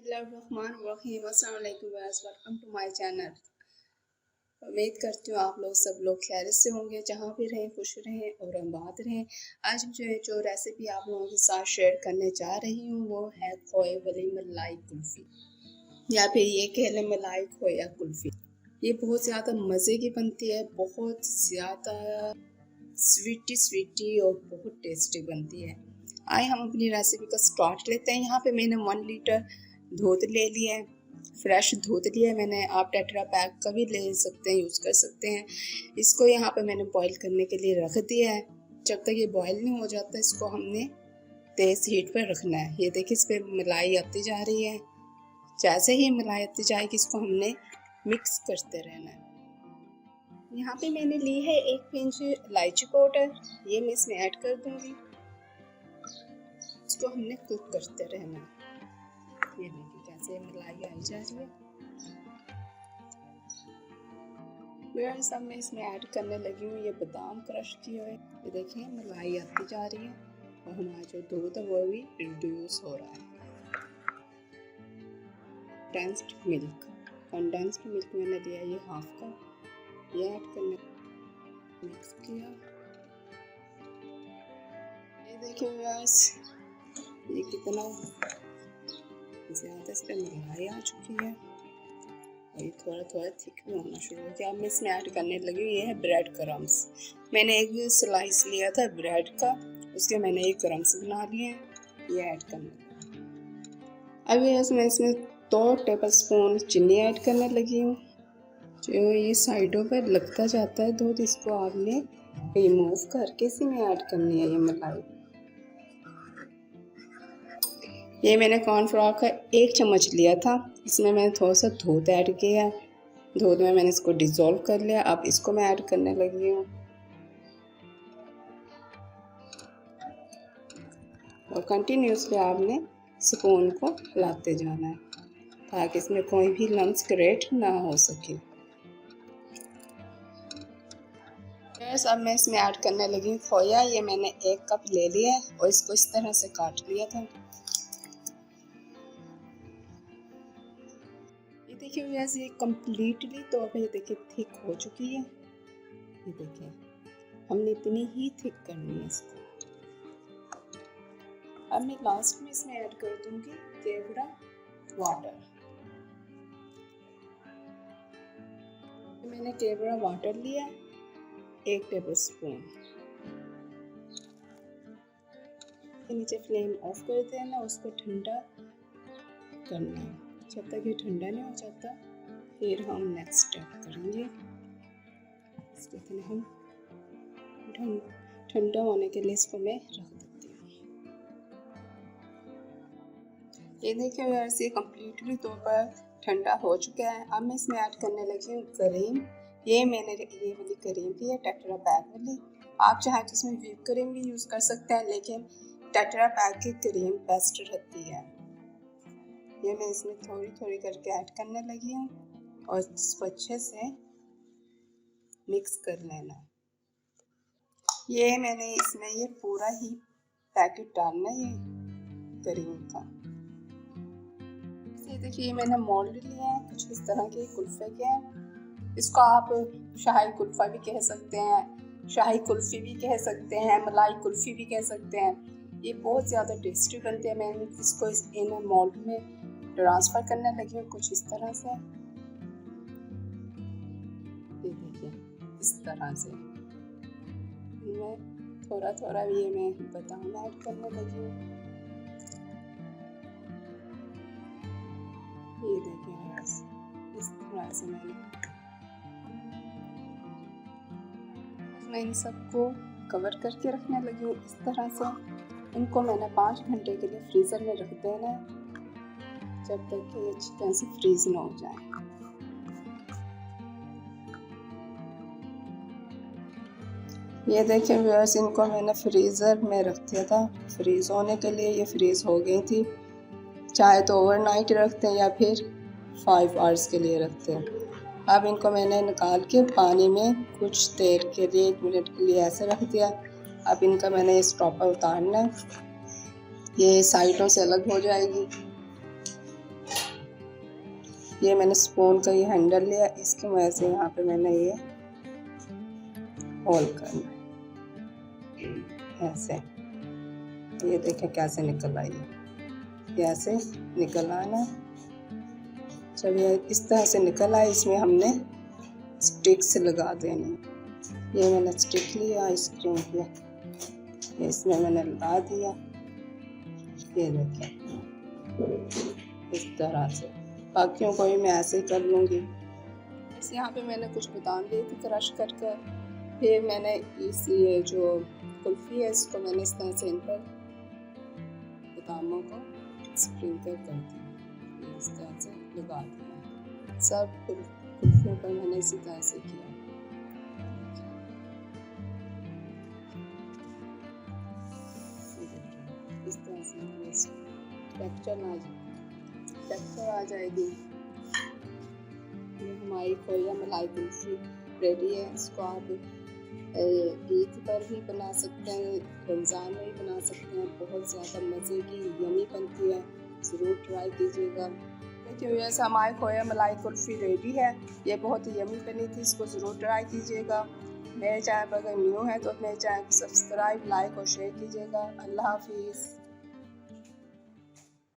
बिस्मिल्लाहिर्रहमानिर्रहीम। अस्सलाम वालेकुम guys, welcome to my channel. उम्मीद करती हूँ आप लोग सब लोग खैरियत से होंगे, जहाँ भी रहें खुश रहें और आबाद रहें। आज जो रेसिपी आप लोगों के साथ शेयर करने जा रही हूँ वो है खोए वाली मलाई कुल्फ़ी, या फिर ये कह लें मलाई खोया कुल्फ़ी। ये बहुत ज़्यादा मज़े की बनती है, बहुत ज़्यादा स्वीटी और बहुत टेस्टी बनती है। आए हम अपनी रेसिपी का स्टार्ट लेते हैं। यहाँ पे मैंने 1 लीटर दूध ले लिया है, फ्रेश दूध लिया है मैंने। आप टेट्रा पैक का भी ले सकते हैं, यूज़ कर सकते हैं। इसको यहाँ पे मैंने बॉईल करने के लिए रख दिया है। जब तक ये बॉईल नहीं हो जाता इसको हमने तेज़ हीट पर रखना है। ये देखिए इस पर मलाई आती जा रही है। जैसे ही मलाई आती जाएगी इसको हमने मिक्स करते रहना है। यहाँ पे मैंने ली है 1 पिंच इलायची पाउडर, ये मैं इसमें ऐड कर दूंगी। इसको हमने कुक करते रहना है। ये देखिए कैसे मलाई आई जा रही है। व्यूअर्स, अब मैं इसमें ऐड करने लगी हूँ ये बादाम क्रश किए हुए। ये देखिए मलाई आती जा रही है और हमारा जो दूध है वो भी रिड्यूस हो रहा है। कंडेंस्ड मिल्क मैंने लिया ये हाफ कप, ये ऐड करने मिक्स किया। ये देखिए व्यूअर्स, ये कितना ज़्यादा इस पर मलाई आ चुकी है और ये थोड़ा थोड़ा थिक भी होना शुरू हो गया। अब मैं इसमें ऐड करने लगी हूँ ये है ब्रेड क्रम्स। मैंने एक स्लाइस लिया था ब्रेड का, उसके मैंने एक क्रम्स बना लिए हैं, ये ऐड करने लगी। अब मैं इसमें 2 टेबलस्पून चीनी ऐड करने लगी हूँ। जो ये साइडों पर लगता जाता है दूध, इसको आपने रिमूव करके इसी में ऐड करनी है ये मलाई। ये मैंने कॉर्नफ्लोर का 1 चम्मच लिया था, इसमें मैंने थोड़ा सा दूध ऐड किया। दूध में मैंने इसको डिज़ोल्व कर लिया। अब इसको मैं ऐड करने लगी हूँ और कंटिन्यूसली आपने स्पून को हिलाते जाना है ताकि इसमें कोई भी लम्स क्रिएट ना हो सके। अब मैं इसमें ऐड करने लगी हूँ खोया। ये मैंने 1 कप ले लिया है और इसको इस तरह से काट लिया था। ये देखिए वैसे ये कम्प्लीटली तो अब ये देखिए थिक हो चुकी है। ये देखिए हमने इतनी ही थिक करनी है इसको। अब मैं लास्ट में इसमें ऐड कर दूंगी केवड़ा वाटर। मैंने केवड़ा वाटर लिया 1 टेबलस्पून। नीचे फ्लेम ऑफ कर देना, उसको ठंडा करना है। जब तक ये ठंडा नहीं हो जाता फिर हम नेक्स्ट स्टेप करेंगे। इसको फिर हम ठंडा होने के लिए इसको मैं रख देती हूँ। ये देखिए वैसे ये कम्प्लीटली तौर पर ठंडा हो चुका है। अब मैं इसमें ऐड करने लगी हूँ क्रीम। ये मैंने ये वाली क्रीम ली है टेट्रा पैक वाली। आप चाहे तो इसमें व्हिप क्रीम भी यूज़ कर सकते हैं, लेकिन टेट्रा पैक की क्रीम बेस्ट रहती है। ये मैं इसमें थोड़ी थोड़ी करके ऐड करने लगी हूँ और इसको अच्छे से मिक्स कर लेना। ये मैंने इसमें ये पूरा ही पैकेट डालना है ये क्रीम का। ये देखिए मैंने मोल्ड लिया है कुछ इस तरह के कुल्फे के हैं। इसको आप शाही कुल्फा भी कह सकते हैं, शाही कुल्फी भी कह सकते हैं, मलाई कुल्फी भी कह सकते हैं। ये बहुत ज़्यादा टेस्टी बनते हैं। मैंने इसको इन मोल्ड में ट्रांसफ़र करने लगी हूँ कुछ इस तरह से। ये देखिए इस तरह से मैं थोड़ा थोड़ा ये मैं बादाम ऐड करने लगी हूँ। ये देखिए इस तरह से मैं इन सबको कवर करके रखने लगी हूँ इस तरह से। इनको मैंने 5 घंटे के लिए फ्रीज़र में रख देना है, जब तक कि ये अच्छी तरह से फ्रीज ना हो जाए। ये देखिए व्यूअर्स, इनको मैंने फ्रीज़र में रख दिया था फ्रीज़ होने के लिए। ये फ्रीज़ हो गई थी। चाहे तो ओवरनाइट रखते हैं या फिर 5 आवर्स के लिए रखते हैं। अब इनको मैंने निकाल के पानी में कुछ देर के लिए 1 मिनट के लिए ऐसे रख दिया। अब इनका मैंने स्टॉपर उतारना है, ये साइडों से अलग हो जाएगी। ये मैंने स्पून का ये हैंडल लिया, इसकी वजह से यहाँ पे मैंने ये होल करना है ऐसे। ये देखें कैसे निकल आई है, ऐसे निकल आना। जब ये इस तरह से निकल आए, इसमें हमने स्टिक्स लगा देनी। ये मैंने स्टिक लिया आइसक्रीम के, ये इसमें मैंने लगा दिया। ये देखें इस तरह से, बाकियों को भी मैं ऐसे ही कर लूँगी। बस यहाँ पे मैंने कुछ बादाम लिए थे क्रश कर कर, फिर मैंने ये जो कुल्फ़ी है इसको मैंने इस तरह से इन पर बादामों को स्प्रिंकल कर दिया, इस तरह से लगा दिया। सब कुल्फ़ियों पर मैंने इसी तरह से किया। इस तरह से टेक्सचर आ जाएगी। ये हमारी खोया मलाई कुल्फ़ी रेडी है। इसको आप ईद पर भी बना सकते हैं, रमज़ान में भी बना सकते हैं। बहुत ज़्यादा मज़े की यमी बनती है, ज़रूर ट्राई कीजिएगा। देखिए वैसे हमारी खोया मलाई कुल्फ़ी रेडी है। ये बहुत ही यमी बनी थी, इसको ज़रूर ट्राई कीजिएगा। मेरे चैनल पर अगर न्यू है तो मेरे चैनल को सब्सक्राइब, लाइक और शेयर कीजिएगा। अल्लाह हाफिज़।